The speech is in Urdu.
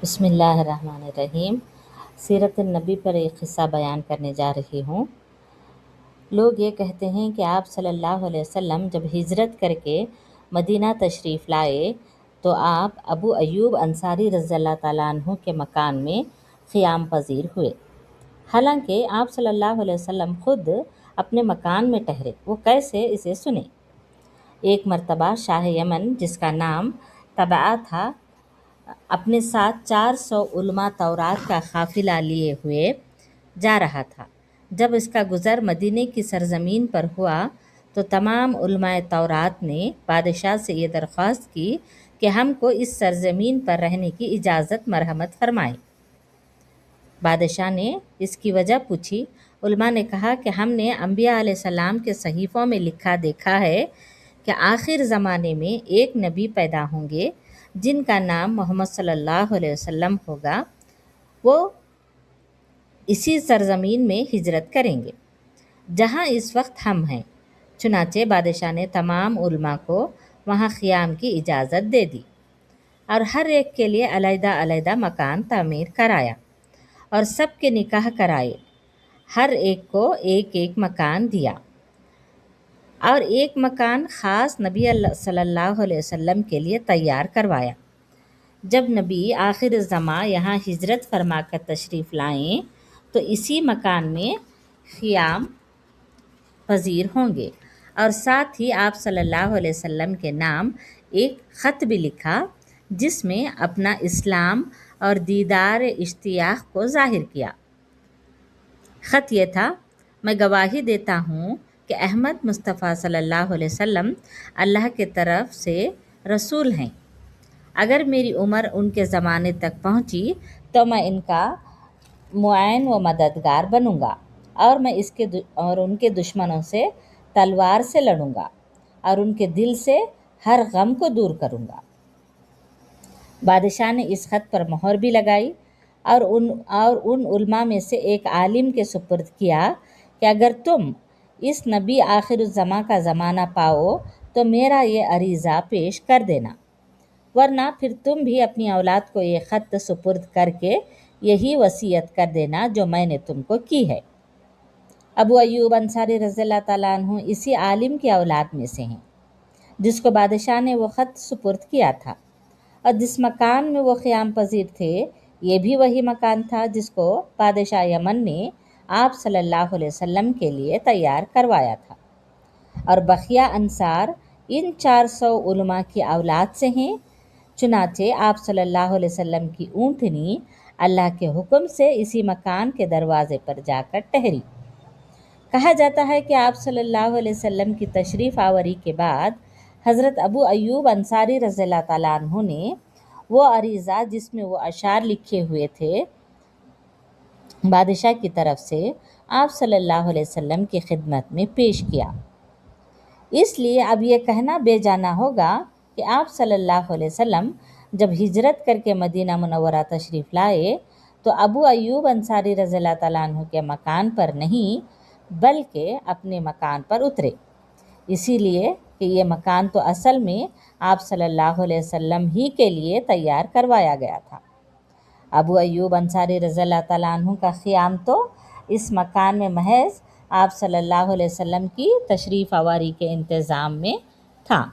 بسم اللہ الرحمن الرحیم۔ سیرت النبی پر ایک قصہ بیان کرنے جا رہی ہوں۔ لوگ یہ کہتے ہیں کہ آپ صلی اللہ علیہ وسلم جب ہجرت کر کے مدینہ تشریف لائے تو آپ ابو ایوب انصاری رضی اللہ تعالیٰ عنہ کے مکان میں قیام پذیر ہوئے، حالانکہ آپ صلی اللہ علیہ وسلم خود اپنے مکان میں ٹھہرے۔ وہ کیسے، اسے سنیں۔ ایک مرتبہ شاہ یمن، جس کا نام طبعہ تھا، اپنے ساتھ 400 علماء تورات کا قافلہ لیے ہوئے جا رہا تھا۔ جب اس کا گزر مدینے کی سرزمین پر ہوا تو تمام علماء تورات نے بادشاہ سے یہ درخواست کی کہ ہم کو اس سرزمین پر رہنے کی اجازت مرحمت فرمائیں۔ بادشاہ نے اس کی وجہ پوچھی۔ علماء نے کہا کہ ہم نے انبیاء علیہ السلام کے صحیفوں میں لکھا دیکھا ہے کہ آخر زمانے میں ایک نبی پیدا ہوں گے جن کا نام محمد صلی اللہ علیہ وسلم ہوگا، وہ اسی سرزمین میں ہجرت کریں گے جہاں اس وقت ہم ہیں۔ چنانچہ بادشاہ نے تمام علماء کو وہاں قیام کی اجازت دے دی اور ہر ایک کے لیے علیحدہ علیحدہ مکان تعمیر کرایا اور سب کے نکاح کرائے۔ ہر ایک کو ایک ایک مکان دیا اور ایک مکان خاص نبی صلی اللہ علیہ وسلم کے لیے تیار کروایا۔ جب نبی آخر زماں یہاں ہجرت فرما کر تشریف لائیں تو اسی مکان میں قیام پذیر ہوں گے، اور ساتھ ہی آپ صلی اللہ علیہ وسلم کے نام ایک خط بھی لکھا جس میں اپنا اسلام اور دیدار اشتیاق کو ظاہر کیا۔ خط یہ تھا: میں گواہی دیتا ہوں کہ احمد مصطفیٰ صلی اللہ علیہ وسلم اللہ کے طرف سے رسول ہیں۔ اگر میری عمر ان کے زمانے تک پہنچی تو میں ان کا معین و مددگار بنوں گا، اور میں ان کے دشمنوں سے تلوار سے لڑوں گا اور ان کے دل سے ہر غم کو دور کروں گا۔ بادشاہ نے اس خط پر مہر بھی لگائی اور ان علماء میں سے ایک عالم کے سپرد کیا کہ اگر تم اس نبی آخر الزماں کا زمانہ پاؤ تو میرا یہ عریضہ پیش کر دینا، ورنہ پھر تم بھی اپنی اولاد کو یہ خط سپرد کر کے یہی وصیت کر دینا جو میں نے تم کو کی ہے۔ ابو ایوب انصاری رضی اللہ تعالیٰ عنہ اسی عالم کی اولاد میں سے ہیں جس کو بادشاہ نے وہ خط سپرد کیا تھا، اور جس مکان میں وہ قیام پذیر تھے یہ بھی وہی مکان تھا جس کو بادشاہ یمن نے آپ صلی اللہ علیہ وسلم کے لیے تیار کروایا تھا، اور بقیہ انصار ان 400 علماء کی اولاد سے ہیں۔ چنانچہ آپ صلی اللہ علیہ وسلم کی اونٹنی اللہ کے حکم سے اسی مکان کے دروازے پر جا کر ٹھہری۔ کہا جاتا ہے کہ آپ صلی اللہ علیہ وسلم کی تشریف آوری کے بعد حضرت ابو ایوب انصاری رضی اللہ تعالیٰ عنہ نے وہ عریضہ جس میں وہ اشعار لکھے ہوئے تھے بادشاہ کی طرف سے آپ صلی اللہ علیہ وسلم کی خدمت میں پیش کیا۔ اس لیے اب یہ کہنا بے جانا ہوگا کہ آپ صلی اللہ علیہ وسلم جب ہجرت کر کے مدینہ منورہ تشریف لائے تو ابو ایوب انصاری رضی اللہ تعالیٰ عنہ کے مکان پر نہیں بلکہ اپنے مکان پر اترے، اسی لیے کہ یہ مکان تو اصل میں آپ صلی اللہ علیہ وسلم ہی کے لیے تیار کروایا گیا تھا۔ ابو ایوب انصاری رضی اللہ تعالیٰ عنہ کا قیام تو اس مکان میں محض آپ صلی اللہ علیہ وسلم کی تشریف آوری کے انتظام میں تھا۔